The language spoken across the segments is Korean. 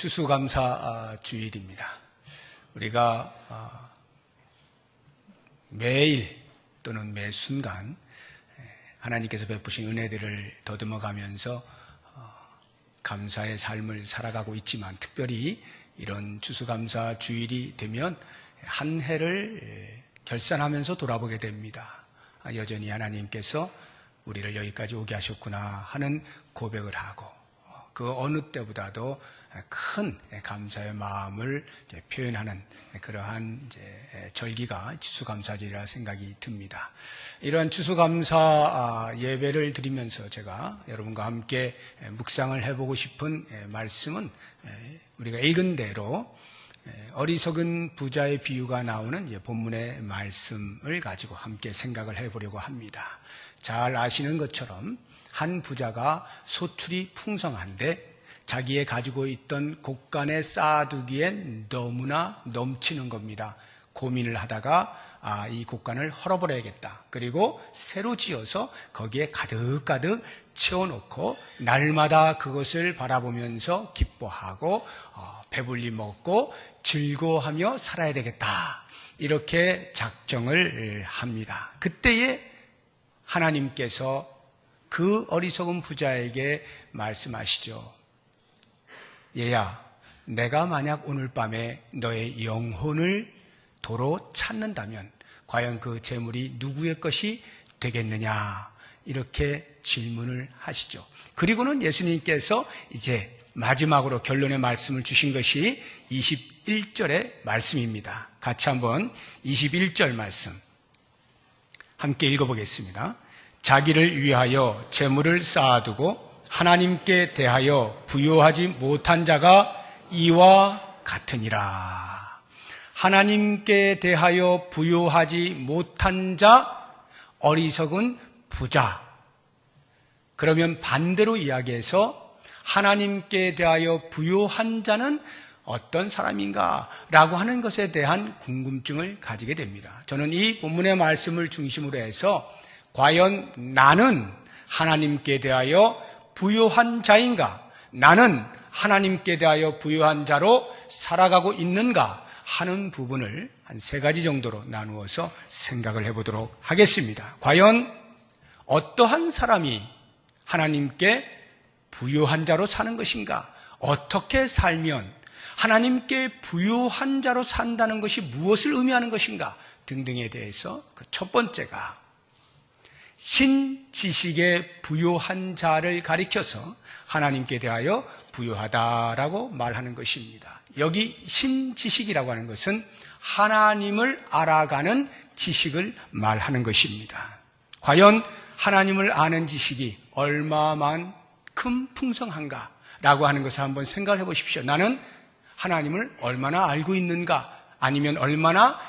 추수감사 주일입니다. 우리가 매일 또는 매 순간 하나님께서 베푸신 은혜들을 더듬어가면서 감사의 삶을 살아가고 있지만, 특별히 이런 추수감사 주일이 되면 한 해를 결산하면서 돌아보게 됩니다. 여전히 하나님께서 우리를 여기까지 오게 하셨구나 하는 고백을 하고, 그 어느 때보다도 큰 감사의 마음을 표현하는 그러한 절기가 추수감사절이라 생각이 듭니다. 이러한 추수감사 예배를 드리면서 제가 여러분과 함께 묵상을 해보고 싶은 말씀은, 우리가 읽은 대로 어리석은 부자의 비유가 나오는 본문의 말씀을 가지고 함께 생각을 해보려고 합니다. 잘 아시는 것처럼 한 부자가 소출이 풍성한데 자기의 가지고 있던 곳간에 쌓아두기엔 너무나 넘치는 겁니다. 고민을 하다가 이 곳간을 헐어버려야겠다. 그리고 새로 지어서 거기에 가득가득 채워놓고 날마다 그것을 바라보면서 기뻐하고 배불리 먹고 즐거워하며 살아야 되겠다. 이렇게 작정을 합니다. 그때에 하나님께서 그 어리석은 부자에게 말씀하시죠. 얘야, 내가 만약 오늘 밤에 너의 영혼을 도로 찾는다면 과연 그 재물이 누구의 것이 되겠느냐, 이렇게 질문을 하시죠. 그리고는 예수님께서 이제 마지막으로 결론의 말씀을 주신 것이 21절의 말씀입니다. 같이 한번 21절 말씀 함께 읽어보겠습니다. 자기를 위하여 재물을 쌓아두고 하나님께 대하여 부요하지 못한 자가 이와 같으니라. 하나님께 대하여 부요하지 못한 자, 어리석은 부자. 그러면 반대로 이야기해서 하나님께 대하여 부요한 자는 어떤 사람인가 라고 하는 것에 대한 궁금증을 가지게 됩니다. 저는 이 본문의 말씀을 중심으로 해서 과연 나는 하나님께 대하여 부요한 자인가? 나는 하나님께 대하여 부요한 자로 살아가고 있는가? 하는 부분을 한 3가지 정도로 나누어서 생각을 해보도록 하겠습니다. 과연 어떠한 사람이 하나님께 부요한 자로 사는 것인가? 어떻게 살면 하나님께 부요한 자로 산다는 것이 무엇을 의미하는 것인가? 등등에 대해서 그 첫 번째가 신지식에 부요한 자를 가리켜서 하나님께 대하여 부요하다라고 말하는 것입니다. 여기 신지식이라고 하는 것은 하나님을 알아가는 지식을 말하는 것입니다. 과연 하나님을 아는 지식이 얼마만큼 풍성한가라고 하는 것을 한번 생각을 해보십시오. 나는 하나님을 얼마나 알고 있는가, 아니면 얼마나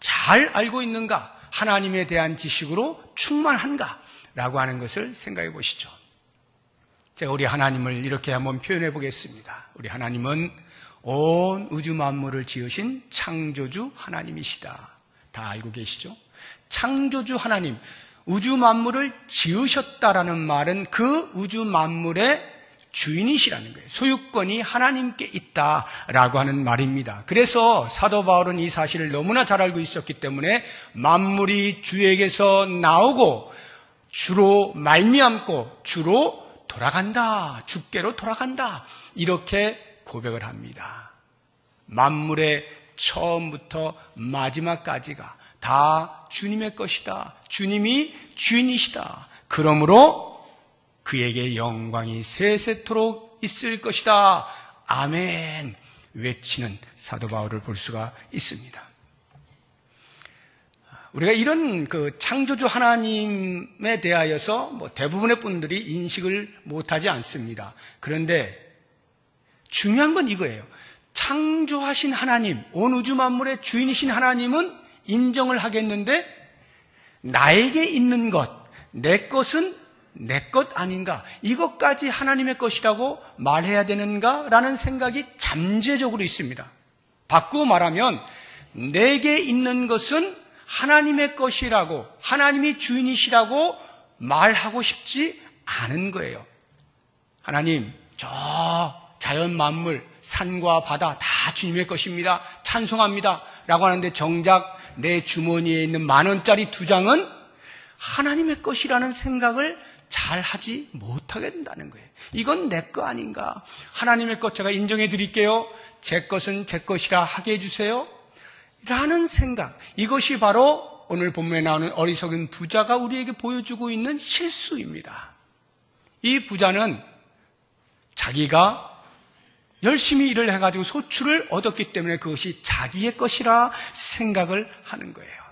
잘 알고 있는가, 하나님에 대한 지식으로 충만한가 라고 하는 것을 생각해 보시죠. 제가 우리 하나님을 이렇게 한번 표현해 보겠습니다. 우리 하나님은 온 우주 만물을 지으신 창조주 하나님이시다. 다 알고 계시죠? 창조주 하나님, 우주 만물을 지으셨다라는 말은 그 우주 만물의 주인이시라는 거예요. 소유권이 하나님께 있다라고 하는 말입니다. 그래서 사도 바울은 이 사실을 너무나 잘 알고 있었기 때문에 만물이 주에게서 나오고 주로 말미암고 주로 돌아간다, 주께로 돌아간다, 이렇게 고백을 합니다. 만물의 처음부터 마지막까지가 다 주님의 것이다. 주님이 주인이시다. 그러므로 그에게 영광이 세세토록 있을 것이다. 아멘. 외치는 사도 바울을 볼 수가 있습니다. 우리가 이런 그 창조주 하나님에 대하여서 대부분의 분들이 인식을 못하지 않습니다. 그런데 중요한 건 이거예요. 창조하신 하나님, 온 우주 만물의 주인이신 하나님은 인정을 하겠는데 나에게 있는 것, 내 것은 내 것 아닌가? 이것까지 하나님의 것이라고 말해야 되는가라는 생각이 잠재적으로 있습니다. 바꾸어 말하면 내게 있는 것은 하나님의 것이라고, 하나님이 주인이시라고 말하고 싶지 않은 거예요. 하나님, 저 자연 만물, 산과 바다 다 주님의 것입니다. 찬송합니다. 라고 하는데 정작 내 주머니에 있는 10,000원짜리 2장은 하나님의 것이라는 생각을 잘 하지 못하게 된다는 거예요. 이건 내 거 아닌가? 하나님의 것 제가 인정해 드릴게요. 제 것은 제 것이라 하게 해주세요. 라는 생각. 이것이 바로 오늘 본문에 나오는 어리석은 부자가 우리에게 보여주고 있는 실수입니다. 이 부자는 자기가 열심히 일을 해가지고 소출을 얻었기 때문에 그것이 자기의 것이라 생각을 하는 거예요.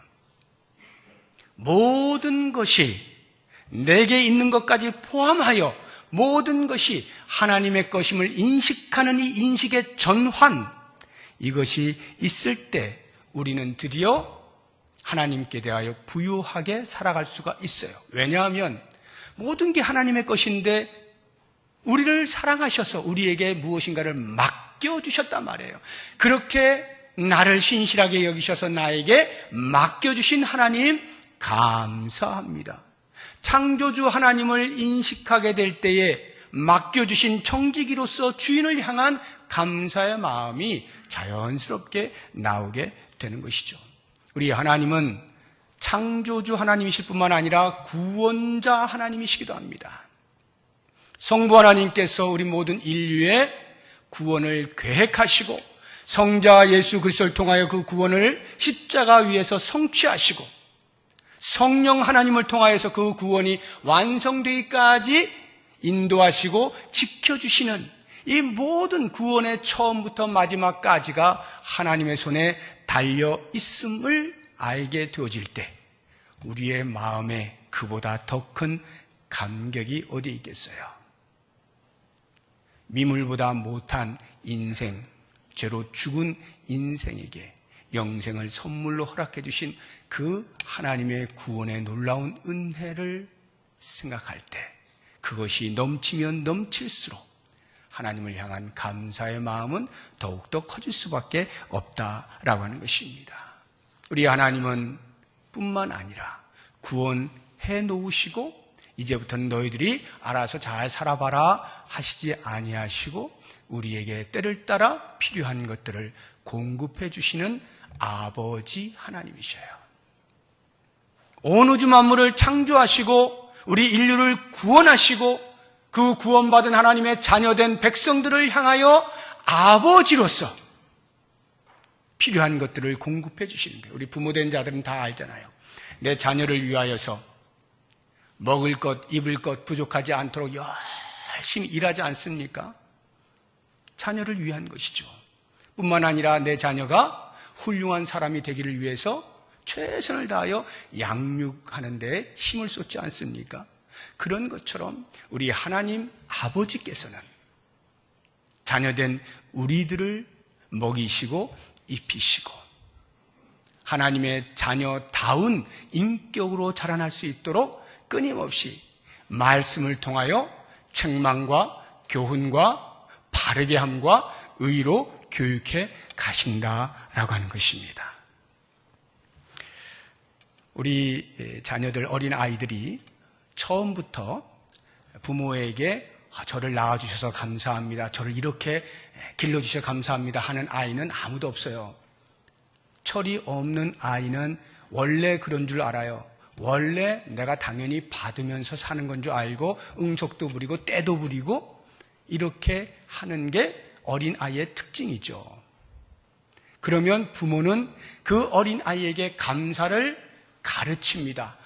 모든 것이 내게 있는 것까지 포함하여 모든 것이 하나님의 것임을 인식하는 이 인식의 전환, 이것이 있을 때 우리는 드디어 하나님께 대하여 부유하게 살아갈 수가 있어요. 왜냐하면 모든 게 하나님의 것인데 우리를 사랑하셔서 우리에게 무엇인가를 맡겨주셨단 말이에요. 그렇게 나를 신실하게 여기셔서 나에게 맡겨주신 하나님 감사합니다. 창조주 하나님을 인식하게 될 때에 맡겨주신 청지기로서 주인을 향한 감사의 마음이 자연스럽게 나오게 되는 것이죠. 우리 하나님은 창조주 하나님이실 뿐만 아니라 구원자 하나님이시기도 합니다. 성부 하나님께서 우리 모든 인류의 구원을 계획하시고 성자 예수 그리스도를 통하여 그 구원을 십자가 위에서 성취하시고 성령 하나님을 통하여서 그 구원이 완성되기까지 인도하시고 지켜주시는 이 모든 구원의 처음부터 마지막까지가 하나님의 손에 달려 있음을 알게 되어질 때 우리의 마음에 그보다 더 큰 감격이 어디 있겠어요? 미물보다 못한 인생, 죄로 죽은 인생에게 영생을 선물로 허락해 주신 그 하나님의 구원의 놀라운 은혜를 생각할 때 그것이 넘치면 넘칠수록 하나님을 향한 감사의 마음은 더욱더 커질 수밖에 없다라고 하는 것입니다. 우리 하나님은 뿐만 아니라 구원해 놓으시고 이제부터는 너희들이 알아서 잘 살아봐라 하시지 아니하시고 우리에게 때를 따라 필요한 것들을 공급해 주시는 아버지 하나님이셔요. 온 우주 만물을 창조하시고 우리 인류를 구원하시고 그 구원받은 하나님의 자녀된 백성들을 향하여 아버지로서 필요한 것들을 공급해 주시는 거예요. 우리 부모된 자들은 다 알잖아요. 내 자녀를 위하여서 먹을 것, 입을 것 부족하지 않도록 열심히 일하지 않습니까? 자녀를 위한 것이죠. 뿐만 아니라 내 자녀가 훌륭한 사람이 되기를 위해서 최선을 다하여 양육하는 데 힘을 쏟지 않습니까? 그런 것처럼 우리 하나님 아버지께서는 자녀된 우리들을 먹이시고 입히시고 하나님의 자녀다운 인격으로 자라날 수 있도록 끊임없이 말씀을 통하여 책망과 교훈과 바르게 함과 의로 교육해 가신다라고 하는 것입니다. 우리 자녀들, 어린 아이들이 처음부터 부모에게 저를 낳아주셔서 감사합니다, 저를 이렇게 길러주셔서 감사합니다 하는 아이는 아무도 없어요. 철이 없는 아이는 원래 그런 줄 알아요. 원래 내가 당연히 받으면서 사는 건 줄 알고 응석도 부리고 때도 부리고 이렇게 하는 게 어린 아이의 특징이죠. 그러면 부모는 그 어린 아이에게 감사를 가르칩니다.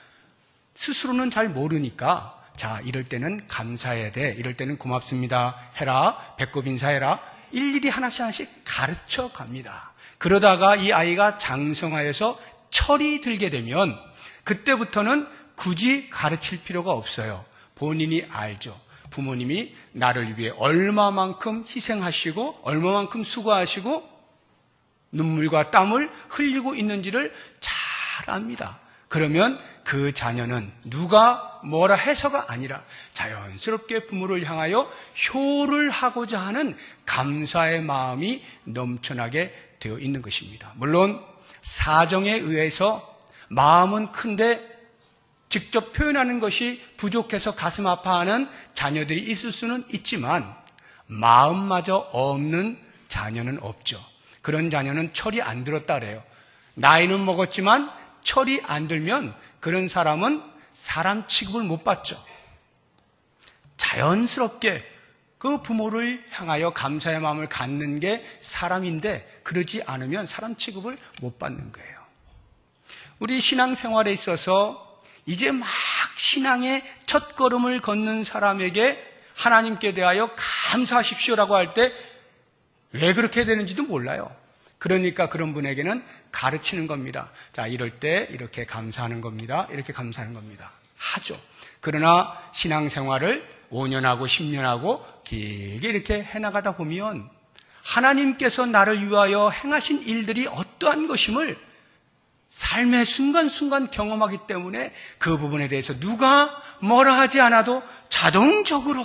스스로는 잘 모르니까 자, 이럴 때는 감사해야 돼, 이럴 때는 고맙습니다 해라, 배꼽 인사해라, 일일이 하나씩 가르쳐 갑니다. 그러다가 이 아이가 장성하여서 철이 들게 되면 그때부터는 굳이 가르칠 필요가 없어요. 본인이 알죠. 부모님이 나를 위해 얼마만큼 희생하시고 얼마만큼 수고하시고 눈물과 땀을 흘리고 있는지를 잘 압니다. 그러면 그 자녀는 누가 뭐라 해서가 아니라 자연스럽게 부모를 향하여 효를 하고자 하는 감사의 마음이 넘쳐나게 되어 있는 것입니다. 물론 사정에 의해서 마음은 큰데 직접 표현하는 것이 부족해서 가슴 아파하는 자녀들이 있을 수는 있지만 마음마저 없는 자녀는 없죠. 그런 자녀는 철이 안 들었다 그래요. 나이는 먹었지만 철이 안 들면 그런 사람은 사람 취급을 못 받죠. 자연스럽게 그 부모를 향하여 감사의 마음을 갖는 게 사람인데 그러지 않으면 사람 취급을 못 받는 거예요. 우리 신앙생활에 있어서 이제 막 신앙의 첫걸음을 걷는 사람에게 하나님께 대하여 감사하십시오라고 할 때 왜 그렇게 되는지도 몰라요. 그러니까 그런 분에게는 가르치는 겁니다. 자, 이럴 때 이렇게 감사하는 겁니다. 이렇게 감사하는 겁니다. 하죠. 그러나 신앙생활을 5년하고 10년하고 길게 이렇게 해나가다 보면 하나님께서 나를 위하여 행하신 일들이 어떠한 것임을 삶의 순간순간 경험하기 때문에 그 부분에 대해서 누가 뭐라 하지 않아도 자동적으로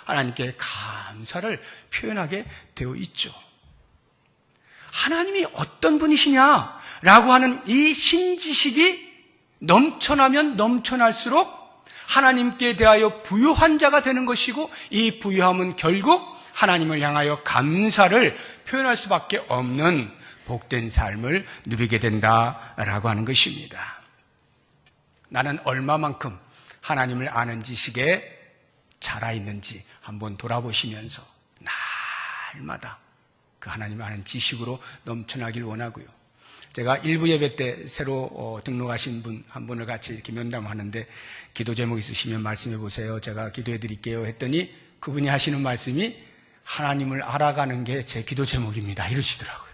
하나님께 감사를 표현하게 되어 있죠. 하나님이 어떤 분이시냐라고 하는 이 신지식이 넘쳐나면 넘쳐날수록 하나님께 대하여 부유한 자가 되는 것이고 이 부유함은 결국 하나님을 향하여 감사를 표현할 수밖에 없는 복된 삶을 누리게 된다라고 하는 것입니다. 나는 얼마만큼 하나님을 아는 지식에 자라 있는지 한번 돌아보시면서 날마다 그 하나님을 아는 지식으로 넘쳐나길 원하고요. 제가 일부 예배 때 새로 등록하신 분 한 분을 같이 이렇게 면담하는데 기도 제목 있으시면 말씀해 보세요. 제가 기도해 드릴게요 했더니 그분이 하시는 말씀이 하나님을 알아가는 게 제 기도 제목입니다 이러시더라고요.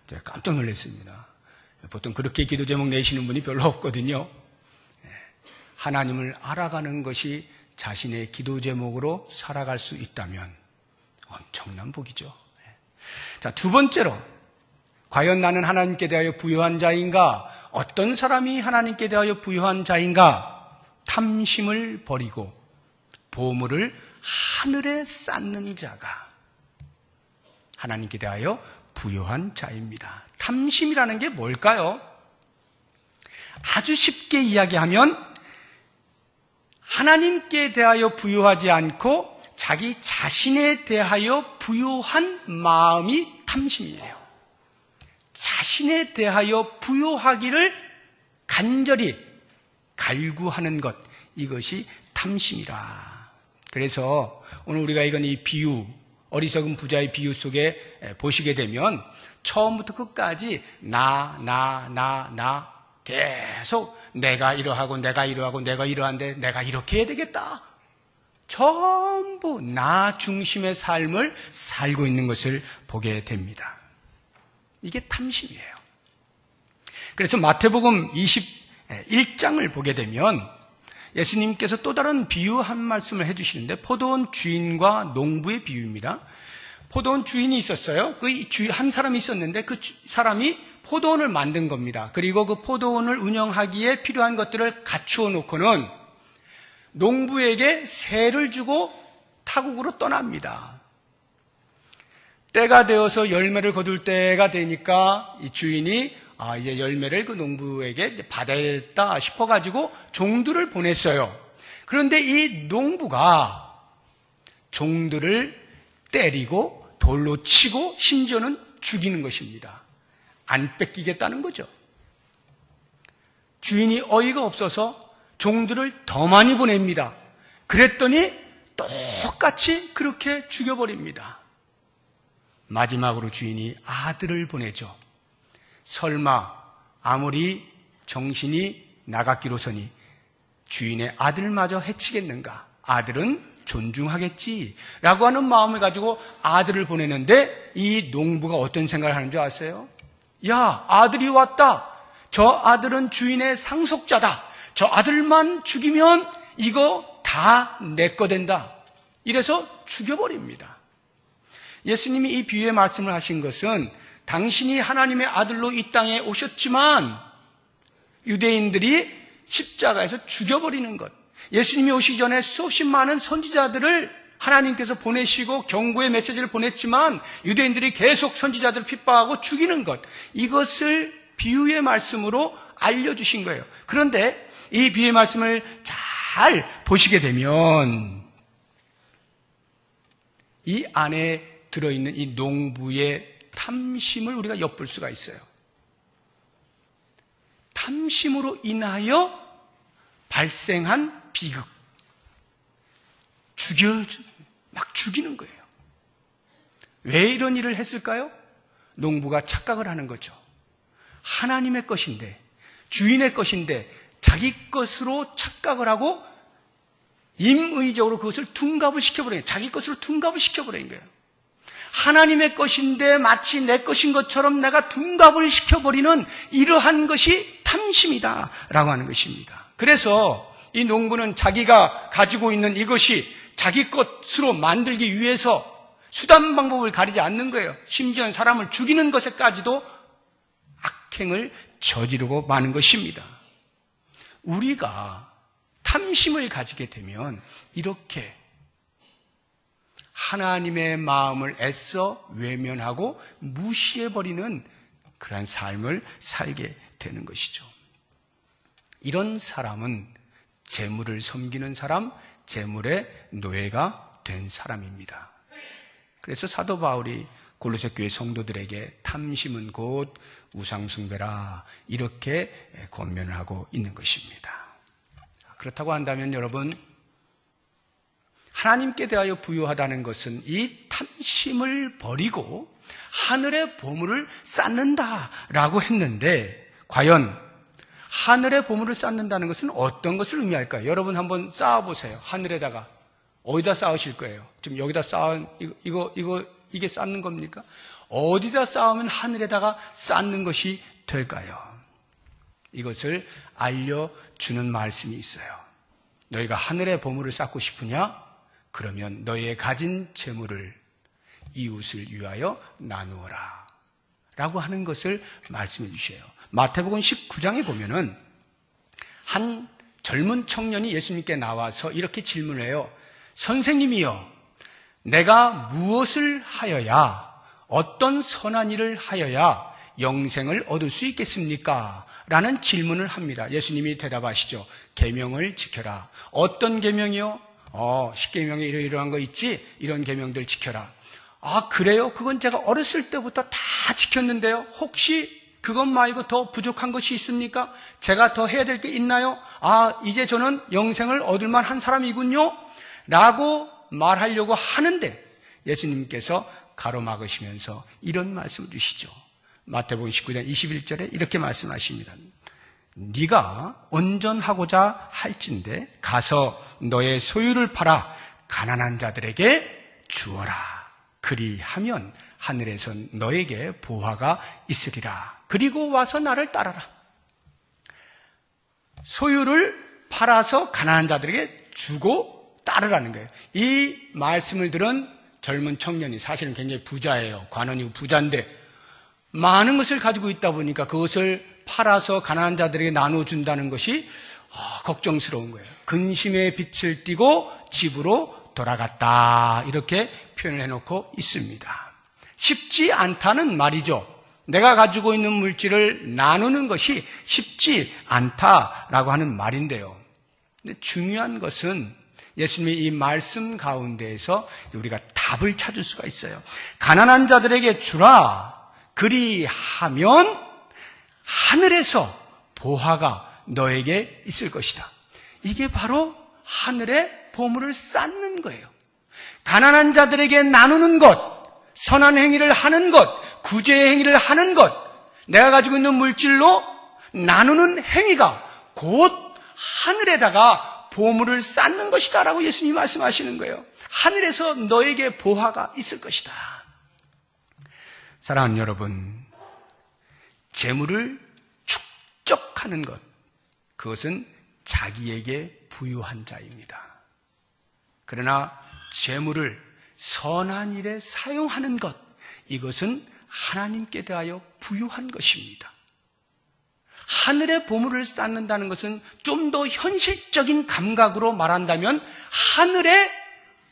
제가 깜짝 놀랐습니다. 보통 그렇게 기도 제목 내시는 분이 별로 없거든요. 하나님을 알아가는 것이 자신의 기도 제목으로 살아갈 수 있다면 엄청난 복이죠. 자, 두 번째로 과연 나는 하나님께 대하여 부유한 자인가? 어떤 사람이 하나님께 대하여 부유한 자인가? 탐심을 버리고 보물을 하늘에 쌓는 자가 하나님께 대하여 부유한 자입니다. 탐심이라는 게 뭘까요? 아주 쉽게 이야기하면 하나님께 대하여 부유하지 않고 자기 자신에 대하여 부유한 마음이 탐심이에요. 자신에 대하여 부유하기를 간절히 갈구하는 것, 이것이 탐심이라. 그래서 오늘 우리가 읽은 이 비유, 어리석은 부자의 비유 속에 보시게 되면 처음부터 끝까지 나 계속 내가 이러하고 내가 이러하고 내가 이러한데 내가 이렇게 해야 되겠다. 전부 나 중심의 삶을 살고 있는 것을 보게 됩니다. 이게 탐심이에요. 그래서 마태복음 21장을 보게 되면 예수님께서 또 다른 비유 한 말씀을 해주시는데 포도원 주인과 농부의 비유입니다. 포도원 주인이 있었어요. 한 사람이 있었는데 그 사람이 포도원을 만든 겁니다. 그리고 그 포도원을 운영하기에 필요한 것들을 갖추어 놓고는 농부에게 세를 주고 타국으로 떠납니다. 때가 되어서 열매를 거둘 때가 되니까 이 주인이 이제 열매를 그 농부에게 받아야겠다 싶어가지고 종들을 보냈어요. 그런데 이 농부가 종들을 때리고 돌로 치고 심지어는 죽이는 것입니다. 안 뺏기겠다는 거죠. 주인이 어이가 없어서 종들을 더 많이 보냅니다. 그랬더니 똑같이 그렇게 죽여버립니다. 마지막으로 주인이 아들을 보내죠. 설마 아무리 정신이 나갔기로서니 주인의 아들마저 해치겠는가? 아들은 존중하겠지라고 하는 마음을 가지고 아들을 보내는데 이 농부가 어떤 생각을 하는 줄 아세요? 야, 아들이 왔다. 저 아들은 주인의 상속자다. 저 아들만 죽이면 이거 다 내 거 된다. 이래서 죽여버립니다. 예수님이 이 비유의 말씀을 하신 것은 당신이 하나님의 아들로 이 땅에 오셨지만 유대인들이 십자가에서 죽여버리는 것. 예수님이 오시기 전에 수없이 많은 선지자들을 하나님께서 보내시고 경고의 메시지를 보냈지만 유대인들이 계속 선지자들을 핍박하고 죽이는 것. 이것을 비유의 말씀으로 알려주신 거예요. 그런데 이 비유의 말씀을 잘 보시게 되면 이 안에 들어있는 이 농부의 탐심을 우리가 엿볼 수가 있어요. 탐심으로 인하여 발생한 비극, 막 죽이는 거예요. 왜 이런 일을 했을까요? 농부가 착각을 하는 거죠. 하나님의 것인데, 주인의 것인데 자기 것으로 착각을 하고 임의적으로 그것을 둔갑을 시켜버린 거예요. 자기 것으로 둔갑을 시켜버린 거예요. 하나님의 것인데 마치 내 것인 것처럼 내가 둔갑을 시켜버리는 이러한 것이 탐심이다라고 하는 것입니다. 그래서 이 농부는 자기가 가지고 있는 이것이 자기 것으로 만들기 위해서 수단 방법을 가리지 않는 거예요. 심지어는 사람을 죽이는 것에까지도 악행을 저지르고 마는 것입니다. 우리가 탐심을 가지게 되면 이렇게 하나님의 마음을 애써 외면하고 무시해버리는 그러한 삶을 살게 되는 것이죠. 이런 사람은 재물을 섬기는 사람, 재물의 노예가 된 사람입니다. 그래서 사도 바울이 골로새 교회 성도들에게 탐심은 곧 우상숭배라 이렇게 권면을 하고 있는 것입니다. 그렇다고 한다면 여러분, 하나님께 대하여 부유하다는 것은 이 탐심을 버리고 하늘의 보물을 쌓는다라고 했는데, 과연 하늘의 보물을 쌓는다는 것은 어떤 것을 의미할까요? 여러분 한번 쌓아보세요. 하늘에다가. 어디다 쌓으실 거예요? 지금 여기다 쌓은 이게 쌓는 겁니까? 어디다 쌓으면 하늘에다가 쌓는 것이 될까요? 이것을 알려주는 말씀이 있어요. 너희가 하늘의 보물을 쌓고 싶으냐? 그러면 너희의 가진 재물을 이웃을 위하여 나누어라 라고 하는 것을 말씀해 주셔요. 마태복음 19장에 보면은 한 젊은 청년이 예수님께 나와서 이렇게 질문을 해요. 선생님이여, 내가 무엇을 하여야, 어떤 선한 일을 하여야 영생을 얻을 수 있겠습니까? 라는 질문을 합니다. 예수님이 대답하시죠. 계명을 지켜라. 어떤 계명이요? 10계명에 이러한 거 있지? 이런 계명들 지켜라. 아, 그래요? 그건 제가 어렸을 때부터 다 지켰는데요. 혹시 그것 말고 더 부족한 것이 있습니까? 제가 더 해야 될 게 있나요? 아, 이제 저는 영생을 얻을 만한 사람이군요. 라고 말하려고 하는데 예수님께서 가로막으시면서 이런 말씀을 주시죠. 마태복음 19장 21절에 이렇게 말씀하십니다. 네가 온전하고자 할진대 가서 너의 소유를 팔아 가난한 자들에게 주어라. 그리하면 하늘에선 너에게 보화가 있으리라. 그리고 와서 나를 따라라. 소유를 팔아서 가난한 자들에게 주고 따르라는 거예요. 이 말씀을 들은 젊은 청년이 사실은 굉장히 부자예요. 관원이고 부자인데 많은 것을 가지고 있다 보니까 그것을 팔아서 가난한 자들에게 나눠준다는 것이 걱정스러운 거예요. 근심의 빛을 띠고 집으로 돌아갔다. 이렇게 표현을 해놓고 있습니다. 쉽지 않다는 말이죠. 내가 가지고 있는 물질을 나누는 것이 쉽지 않다라고 하는 말인데요. 근데 중요한 것은 예수님의 이 말씀 가운데에서 우리가 답을 찾을 수가 있어요. 가난한 자들에게 주라. 그리하면 하늘에서 보화가 너에게 있을 것이다. 이게 바로 하늘의 보물을 쌓는 거예요. 가난한 자들에게 나누는 것, 선한 행위를 하는 것, 구제의 행위를 하는 것, 내가 가지고 있는 물질로 나누는 행위가 곧 하늘에다가 보물을 쌓는 것이다 라고 예수님이 말씀하시는 거예요. 하늘에서 너에게 보화가 있을 것이다. 사랑하는 여러분, 재물을 축적하는 것, 그것은 자기에게 부유한 자입니다. 그러나 재물을 선한 일에 사용하는 것, 이것은 하나님께 대하여 부유한 것입니다. 하늘의 보물을 쌓는다는 것은 좀 더 현실적인 감각으로 말한다면 하늘에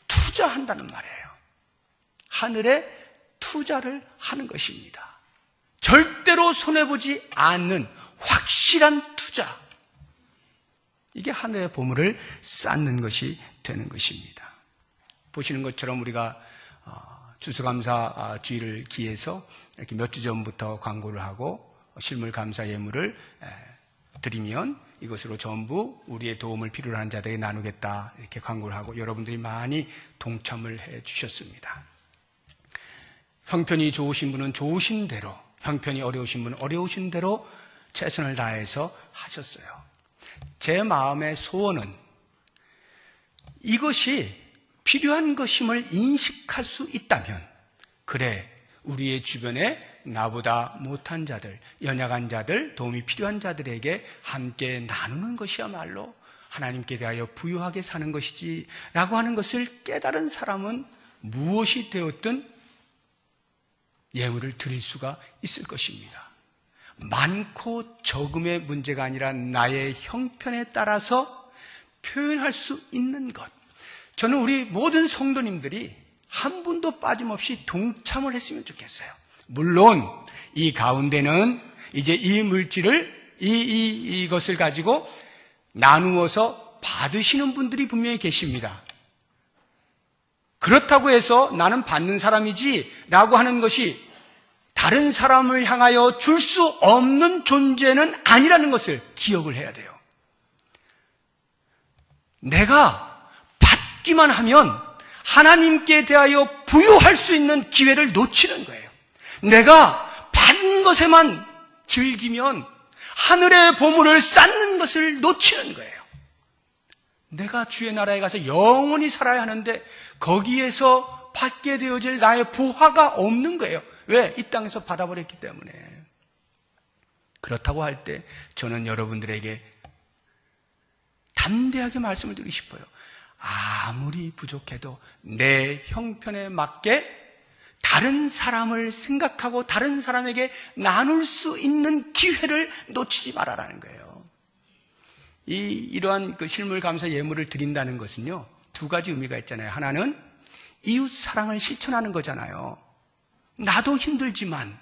투자한다는 말이에요. 하늘에 투자를 하는 것입니다. 절대로 손해보지 않는 확실한 투자. 이게 하늘의 보물을 쌓는 것이 되는 것입니다. 보시는 것처럼 우리가 추수감사주의를 기해서 이렇게 몇 주 전부터 광고를 하고 실물 감사 예물을 드리면 이것으로 전부 우리의 도움을 필요로 하는 자들에게 나누겠다 이렇게 광고를 하고 여러분들이 많이 동참을 해 주셨습니다. 형편이 좋으신 분은 좋으신 대로, 형편이 어려우신 분은 어려우신 대로 최선을 다해서 하셨어요. 제 마음의 소원은 이것이 필요한 것임을 인식할 수 있다면, 그래, 우리의 주변에 나보다 못한 자들, 연약한 자들, 도움이 필요한 자들에게 함께 나누는 것이야말로 하나님께 대하여 부유하게 사는 것이지 라고 하는 것을 깨달은 사람은 무엇이 되었든 예물을 드릴 수가 있을 것입니다. 많고 적음의 문제가 아니라 나의 형편에 따라서 표현할 수 있는 것. 저는 우리 모든 성도님들이 한 분도 빠짐없이 동참을 했으면 좋겠어요. 물론 이 가운데는 이제 이 물질을 이것을 가지고 나누어서 받으시는 분들이 분명히 계십니다. 그렇다고 해서 나는 받는 사람이지 라고 하는 것이 다른 사람을 향하여 줄 수 없는 존재는 아니라는 것을 기억을 해야 돼요. 내가 받기만 하면 하나님께 대하여 부유할 수 있는 기회를 놓치는 거예요. 내가 받는 것에만 즐기면 하늘의 보물을 쌓는 것을 놓치는 거예요. 내가 주의 나라에 가서 영원히 살아야 하는데 거기에서 받게 되어질 나의 부하가 없는 거예요. 왜? 이 땅에서 받아버렸기 때문에. 그렇다고 할 때 저는 여러분들에게 담대하게 말씀을 드리고 싶어요. 아무리 부족해도 내 형편에 맞게 다른 사람을 생각하고 다른 사람에게 나눌 수 있는 기회를 놓치지 말아라는 거예요. 이러한 실물 감사 예물을 드린다는 것은요, 두 가지 의미가 있잖아요. 하나는 이웃 사랑을 실천하는 거잖아요. 나도 힘들지만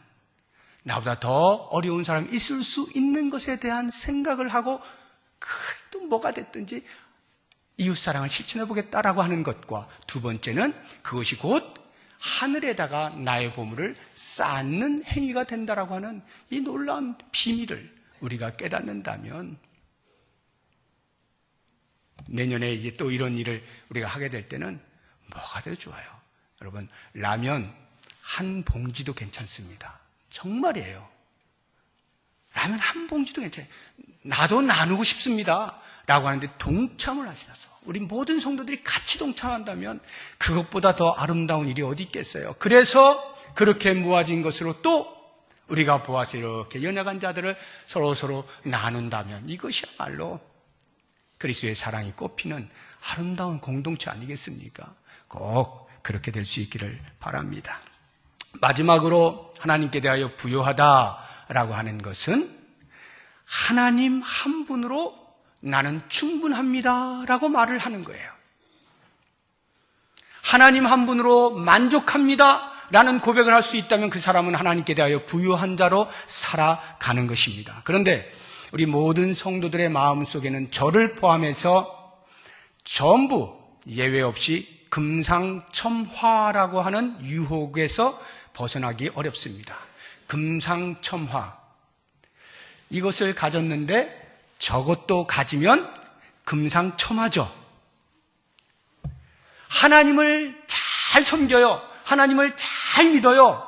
나보다 더 어려운 사람이 있을 수 있는 것에 대한 생각을 하고 그래도 뭐가 됐든지 이웃사랑을 실천해 보겠다라고 하는 것과, 두 번째는 그것이 곧 하늘에다가 나의 보물을 쌓는 행위가 된다라고 하는 이 놀라운 비밀을 우리가 깨닫는다면 내년에 이제 또 이런 일을 우리가 하게 될 때는 뭐가 더 좋아요? 여러분, 라면 한 봉지도 괜찮습니다. 정말이에요. 라면 한 봉지도 괜찮아요. 나도 나누고 싶습니다 라고 하는데 동참을 하시나서 우리 모든 성도들이 같이 동참한다면 그것보다 더 아름다운 일이 어디 있겠어요. 그래서 그렇게 모아진 것으로 또 우리가 보아서 이렇게 연약한 자들을 서로 나눈다면 이것이야말로 그리스도의 사랑이 꽃피는 아름다운 공동체 아니겠습니까? 꼭 그렇게 될 수 있기를 바랍니다. 마지막으로 하나님께 대하여 부요하다라고 하는 것은 하나님 한 분으로 나는 충분합니다 라고 말을 하는 거예요. 하나님 한 분으로 만족합니다 라는 고백을 할 수 있다면 그 사람은 하나님께 대하여 부유한 자로 살아가는 것입니다. 그런데 우리 모든 성도들의 마음속에는 저를 포함해서 전부 예외 없이 금상첨화라고 하는 유혹에서 벗어나기 어렵습니다. 금상첨화, 이것을 가졌는데 저것도 가지면 금상첨화죠. 하나님을 잘 섬겨요. 하나님을 잘 믿어요.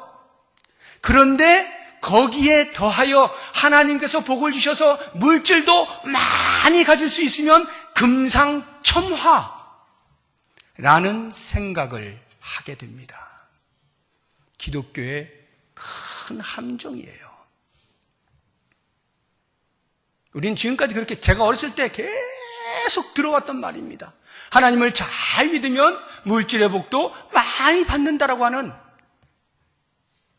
그런데 거기에 더하여 하나님께서 복을 주셔서 물질도 많이 가질 수 있으면 금상첨화라는 생각을 하게 됩니다. 기독교의 큰 함정이에요. 우린 지금까지 그렇게 제가 어렸을 때 계속 들어왔던 말입니다. 하나님을 잘 믿으면 물질의 복도 많이 받는다라고 하는,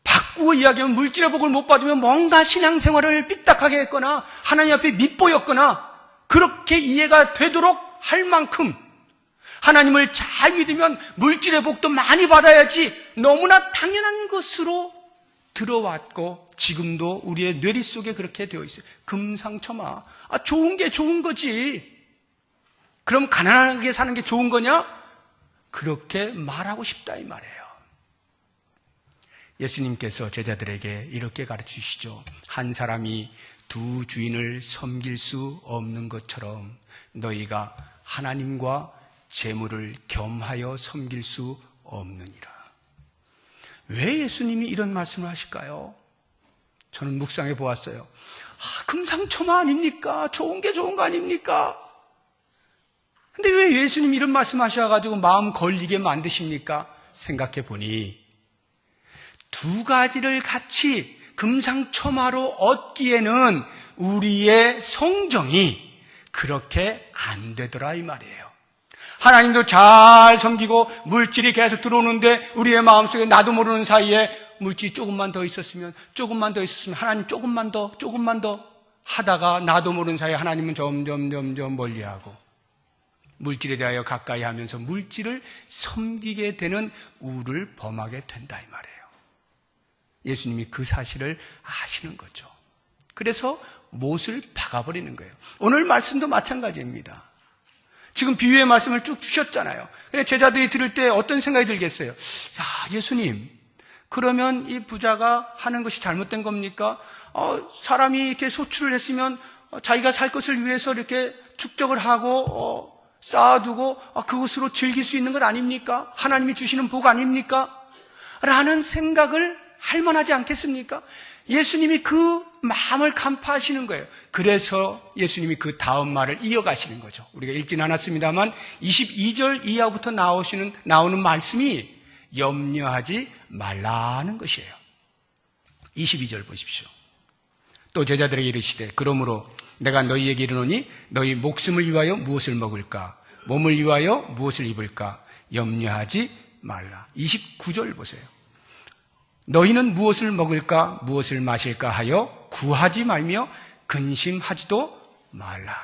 바꾸어 이야기하면 물질의 복을 못 받으면 뭔가 신앙생활을 삐딱하게 했거나 하나님 앞에 밉보였거나 그렇게 이해가 되도록 할 만큼 하나님을 잘 믿으면 물질의 복도 많이 받아야지 너무나 당연한 것으로 들어왔고 지금도 우리의 뇌리 속에 그렇게 되어 있어요. 금상첨화. 좋은 게 좋은 거지. 그럼 가난하게 사는 게 좋은 거냐? 그렇게 말하고 싶다 이 말이에요. 예수님께서 제자들에게 이렇게 가르치시죠. 한 사람이 두 주인을 섬길 수 없는 것처럼 너희가 하나님과 재물을 겸하여 섬길 수 없느니라. 왜 예수님이 이런 말씀을 하실까요? 저는 묵상해 보았어요. 금상첨화 아닙니까? 좋은 게 좋은 거 아닙니까? 근데 왜 예수님이 이런 말씀 하셔가지고 마음 걸리게 만드십니까? 생각해 보니 두 가지를 같이 금상첨화로 얻기에는 우리의 성정이 그렇게 안 되더라 이 말이에요. 하나님도 잘 섬기고 물질이 계속 들어오는데 우리의 마음속에 나도 모르는 사이에 물질이 조금만 더 있었으면 하나님 조금만 더 하다가 나도 모르는 사이에 하나님은 점점 멀리하고 물질에 대하여 가까이 하면서 물질을 섬기게 되는 우를 범하게 된다 이 말이에요. 예수님이 그 사실을 아시는 거죠. 그래서 못을 박아버리는 거예요. 오늘 말씀도 마찬가지입니다. 지금 비유의 말씀을 쭉 주셨잖아요. 제자들이 들을 때 어떤 생각이 들겠어요? 야, 예수님, 그러면 이 부자가 하는 것이 잘못된 겁니까? 사람이 이렇게 소출을 했으면 자기가 살 것을 위해서 이렇게 축적을 하고 쌓아두고 그것으로 즐길 수 있는 것 아닙니까? 하나님이 주시는 복 아닙니까? 라는 생각을 할 만하지 않겠습니까? 예수님이 그 마음을 간파하시는 거예요. 그래서 예수님이 그 다음 말을 이어가시는 거죠. 우리가 읽지는 않았습니다만 22절 이하부터 나오는 말씀이 염려하지 말라는 것이에요. 22절 보십시오. 또 제자들에게 이르시되 그러므로 내가 너희에게 이르노니 너희 목숨을 위하여 무엇을 먹을까? 몸을 위하여 무엇을 입을까? 염려하지 말라. 29절 보세요. 너희는 무엇을 먹을까 무엇을 마실까 하여 구하지 말며 근심하지도 말라.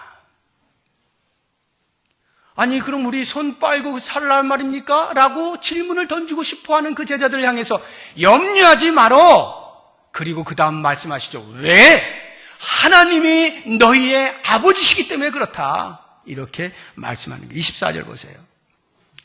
아니 그럼 우리 손 빨고 살란 말입니까? 라고 질문을 던지고 싶어하는 그 제자들을 향해서 염려하지 말어. 그리고 그 다음 말씀하시죠. 왜? 하나님이 너희의 아버지시기 때문에 그렇다. 이렇게 말씀하는 거예요. 24절 보세요.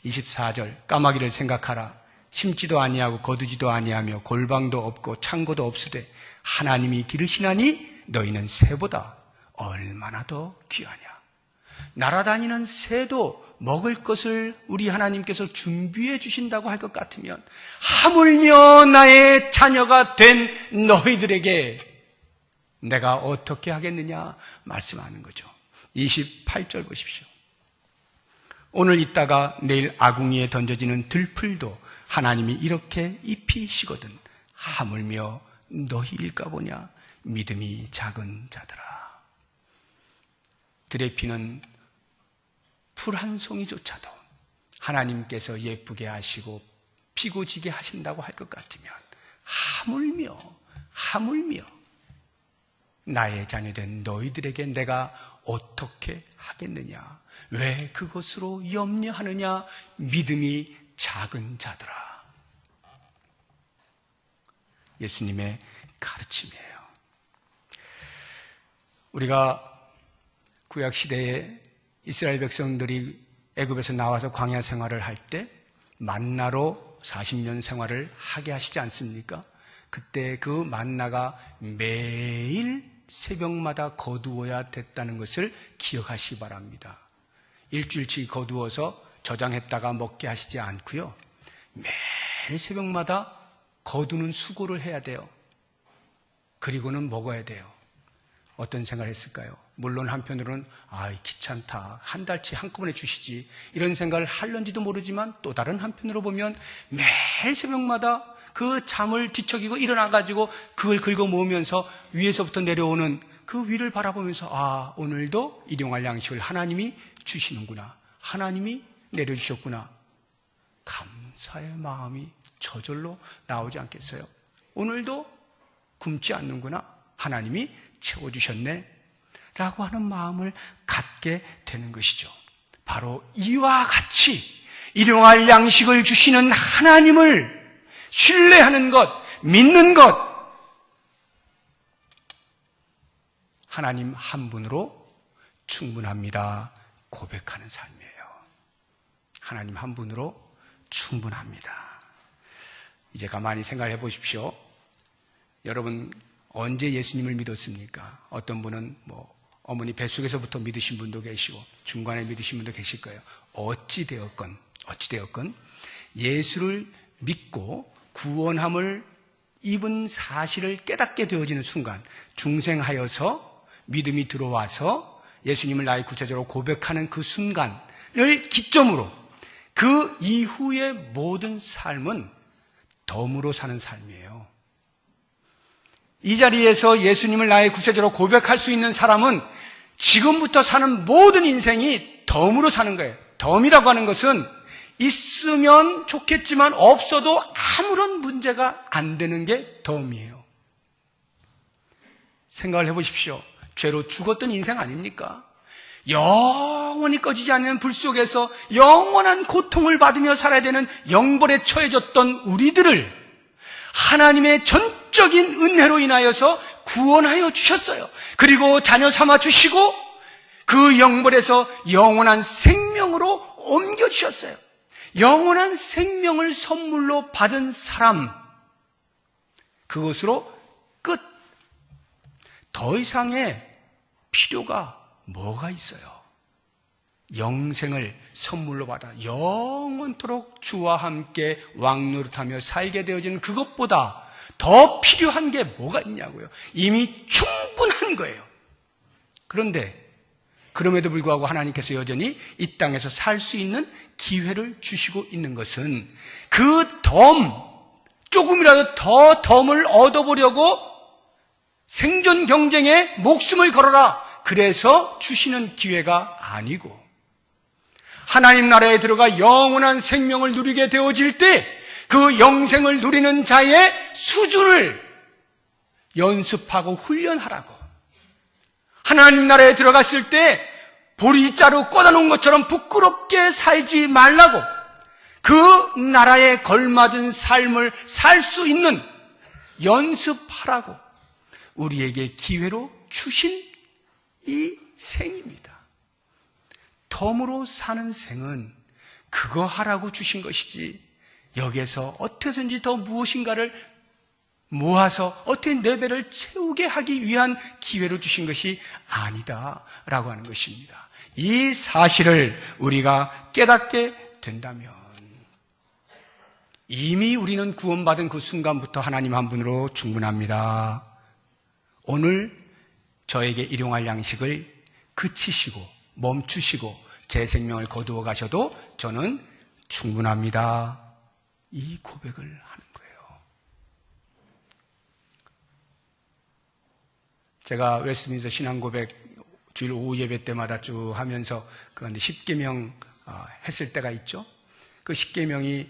24절 까마귀를 생각하라. 심지도 아니하고 거두지도 아니하며 골방도 없고 창고도 없으되 하나님이 기르시나니 너희는 새보다 얼마나 더 귀하냐. 날아다니는 새도 먹을 것을 우리 하나님께서 준비해 주신다고 할 것 같으면 하물며 나의 자녀가 된 너희들에게 내가 어떻게 하겠느냐 말씀하는 거죠. 28절 보십시오. 오늘 있다가 내일 아궁이에 던져지는 들풀도 하나님이 이렇게 입히시거든 하물며 너희일까 보냐 믿음이 작은 자들아. 들에 피는 풀 한 송이조차도 하나님께서 예쁘게 하시고 피고 지게 하신다고 할 것 같으면 하물며 나의 자녀된 너희들에게 내가 어떻게 하겠느냐. 왜 그것으로 염려하느냐. 믿음이 작은 자들아. 예수님의 가르침이에요. 우리가 구약 시대에 이스라엘 백성들이 애굽에서 나와서 광야 생활을 할 때 만나로 40년 생활을 하게 하시지 않습니까? 그때 그 만나가 매일 새벽마다 거두어야 됐다는 것을 기억하시기 바랍니다. 일주일치 거두어서 저장했다가 먹게 하시지 않고요. 매일 새벽마다 거두는 수고를 해야 돼요. 그리고는 먹어야 돼요. 어떤 생각을 했을까요? 물론 한편으로는 귀찮다. 한 달치 한꺼번에 주시지. 이런 생각을 할런지도 모르지만 또 다른 한편으로 보면 매일 새벽마다 그 잠을 뒤척이고 일어나가지고 그걸 긁어 모으면서 위에서부터 내려오는 그 위를 바라보면서 오늘도 일용할 양식을 하나님이 주시는구나. 하나님이 내려주셨구나. 감사의 마음이 저절로 나오지 않겠어요? 오늘도 굶지 않는구나. 하나님이 채워주셨네. 라고 하는 마음을 갖게 되는 것이죠. 바로 이와 같이 일용할 양식을 주시는 하나님을 신뢰하는 것, 믿는 것, 하나님 한 분으로 충분합니다. 고백하는 삶이에요. 하나님 한 분으로 충분합니다. 이제 가만히 생각해 보십시오. 여러분 언제 예수님을 믿었습니까? 어떤 분은 어머니 뱃속에서부터 믿으신 분도 계시고 중간에 믿으신 분도 계실 거예요. 어찌되었건 예수를 믿고 구원함을 입은 사실을 깨닫게 되어지는 순간, 중생하여서 믿음이 들어와서 예수님을 나의 구세주로 고백하는 그 순간을 기점으로 그 이후의 모든 삶은 덤으로 사는 삶이에요. 이 자리에서 예수님을 나의 구세주로 고백할 수 있는 사람은 지금부터 사는 모든 인생이 덤으로 사는 거예요. 덤이라고 하는 것은 있으면 좋겠지만 없어도 아무런 문제가 안 되는 게 덤이에요. 생각을 해보십시오. 죄로 죽었던 인생 아닙니까? 영원히 꺼지지 않는 불 속에서 영원한 고통을 받으며 살아야 되는 영벌에 처해졌던 우리들을 하나님의 전적인 은혜로 인하여서 구원하여 주셨어요. 그리고 자녀 삼아 주시고 그 영벌에서 영원한 생명으로 옮겨주셨어요. 영원한 생명을 선물로 받은 사람, 그것으로 끝. 더 이상의 필요가 뭐가 있어요? 영생을 선물로 받아 영원토록 주와 함께 왕노릇하며 살게 되어지는 그것보다 더 필요한 게 뭐가 있냐고요. 이미 충분한 거예요. 그런데 그럼에도 불구하고 하나님께서 여전히 이 땅에서 살 수 있는 기회를 주시고 있는 것은 그 조금이라도 더 덤을 얻어보려고 생존 경쟁에 목숨을 걸어라, 그래서 주시는 기회가 아니고, 하나님 나라에 들어가 영원한 생명을 누리게 되어질 때 그 영생을 누리는 자의 수준을 연습하고 훈련하라고. 하나님 나라에 들어갔을 때 보리자루 꽂아놓은 것처럼 부끄럽게 살지 말라고, 그 나라에 걸맞은 삶을 살 수 있는 연습하라고 우리에게 기회로 주신 이 생입니다. 덤으로 사는 생은 그거 하라고 주신 것이지, 여기에서 어떻게든지 더 무엇인가를 모아서 어떻게 내 배를 채우게 하기 위한 기회로 주신 것이 아니다라고 하는 것입니다. 이 사실을 우리가 깨닫게 된다면 이미 우리는 구원받은 그 순간부터 하나님 한 분으로 충분합니다. 오늘 저에게 일용할 양식을 그치시고 멈추시고 제 생명을 거두어 가셔도 저는 충분합니다. 이 고백을 하는 거예요. 제가 웨스트민스터 신앙고백 주일 오후 예배 때마다 쭉 하면서 그런데 10계명 했을 때가 있죠. 그 10계명이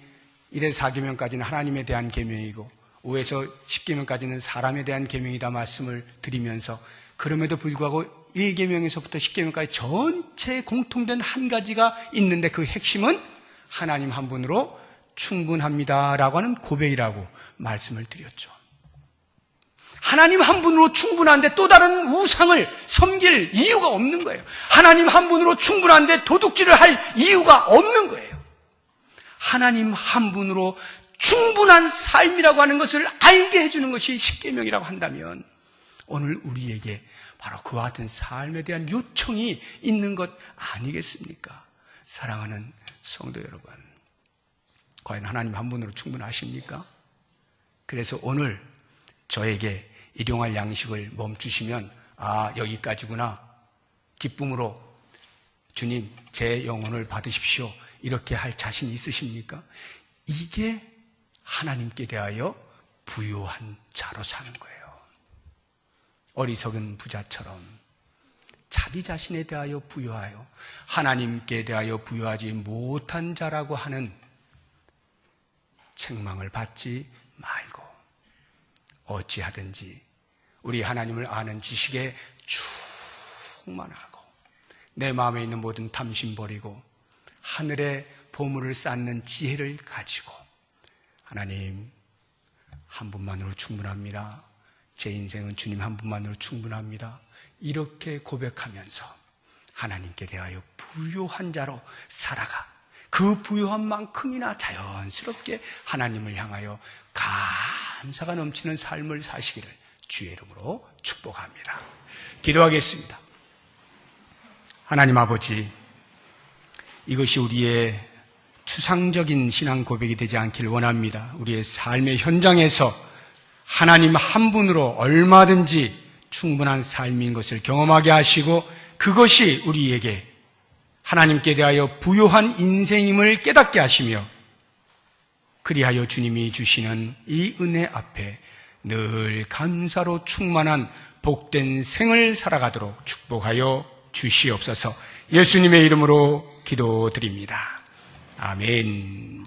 1에서 4계명까지는 하나님에 대한 계명이고 5에서 10계명까지는 사람에 대한 계명이다 말씀을 드리면서, 그럼에도 불구하고 1계명에서부터 10계명까지 전체 공통된 한 가지가 있는데 그 핵심은 하나님 한 분으로 충분합니다라고 하는 고백이라고 말씀을 드렸죠. 하나님 한 분으로 충분한데 또 다른 우상을 섬길 이유가 없는 거예요. 하나님 한 분으로 충분한데 도둑질을 할 이유가 없는 거예요. 하나님 한 분으로 충분한 삶이라고 하는 것을 알게 해주는 것이 십계명이라고 한다면 오늘 우리에게 바로 그와 같은 삶에 대한 요청이 있는 것 아니겠습니까? 사랑하는 성도 여러분, 과연 하나님 한 분으로 충분하십니까? 그래서 오늘 저에게 일용할 양식을 멈추시면 여기까지구나, 기쁨으로 주님 제 영혼을 받으십시오, 이렇게 할 자신 있으십니까? 이게 하나님께 대하여 부요한 자로 사는 거예요. 어리석은 부자처럼 자기 자신에 대하여 부요하여 하나님께 대하여 부요하지 못한 자라고 하는 책망을 받지 말고 어찌하든지 우리 하나님을 아는 지식에 충만하고 내 마음에 있는 모든 탐심 버리고 하늘의 보물을 쌓는 지혜를 가지고 하나님 한 분만으로 충분합니다. 제 인생은 주님 한 분만으로 충분합니다. 이렇게 고백하면서 하나님께 대하여 부요한 자로 살아가 그 부요한 만큼이나 자연스럽게 하나님을 향하여 감사가 넘치는 삶을 사시기를 주의 이름으로 축복합니다. 기도하겠습니다. 하나님 아버지, 이것이 우리의 추상적인 신앙 고백이 되지 않기를 원합니다. 우리의 삶의 현장에서 하나님 한 분으로 얼마든지 충분한 삶인 것을 경험하게 하시고 그것이 우리에게 하나님께 대하여 부요한 인생임을 깨닫게 하시며 그리하여 주님이 주시는 이 은혜 앞에 늘 감사로 충만한 복된 생을 살아가도록 축복하여 주시옵소서. 예수님의 이름으로 기도드립니다. 아멘.